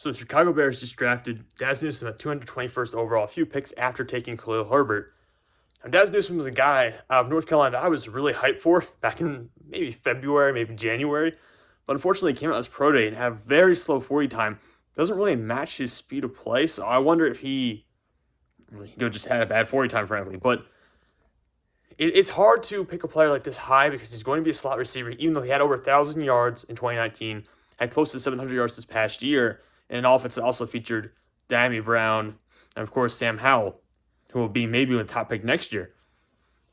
So the Chicago Bears just drafted Dazz Newsome at 221st overall, a few picks after taking Khalil Herbert. Now, Dazz Newsome was a guy out of North Carolina that I was really hyped for back in maybe February, maybe January. But unfortunately, he came out as pro day and had a very slow 40 time. Doesn't really match his speed of play, so I wonder if he just had a bad 40 time, frankly. But it's hard to pick a player like this high because he's going to be a slot receiver, even though he had over 1,000 yards in 2019, had close to 700 yards this past year, and an offense that also featured Dyami Brown and, of course, Sam Howell, who will be maybe the top pick next year.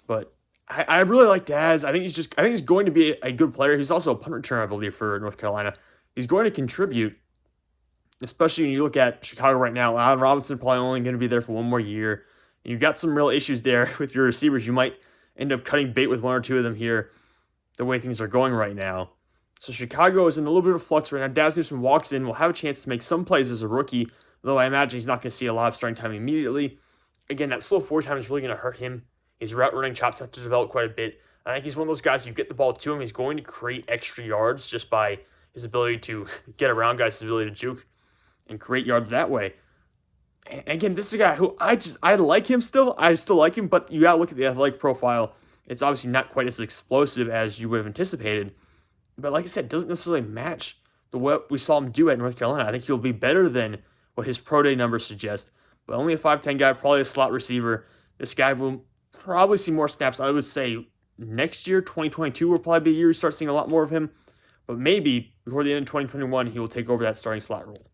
But I really like Dazz. I think he's going to be a good player. He's also a punt returner, I believe, for North Carolina. He's going to contribute, especially when you look at Chicago right now. Allen Robinson probably only going to be there for one more year. And you've got some real issues there with your receivers. You might end up cutting bait with one or two of them here, the way things are going right now. So Chicago is in a little bit of flux right now. Dazz Newsome walks in, will have a chance to make some plays as a rookie, though I imagine he's not going to see a lot of starting time immediately. Again, that slow 4 time is really going to hurt him. His route running chops have to develop quite a bit. I think he's one of those guys, you get the ball to him, he's going to create extra yards just by his ability to get around guys, his ability to juke and create yards that way. And again, this is a guy who I like him still. I still like him, but you got to look at the athletic profile. It's obviously not quite as explosive as you would have anticipated. But like I said, it doesn't necessarily match what we saw him do at North Carolina. I think he'll be better than what his pro day numbers suggest. But only a 5'10 guy, probably a slot receiver. This guy will probably see more snaps. I would say next year, 2022, will probably be a year we start seeing a lot more of him. But maybe before the end of 2021, he will take over that starting slot role.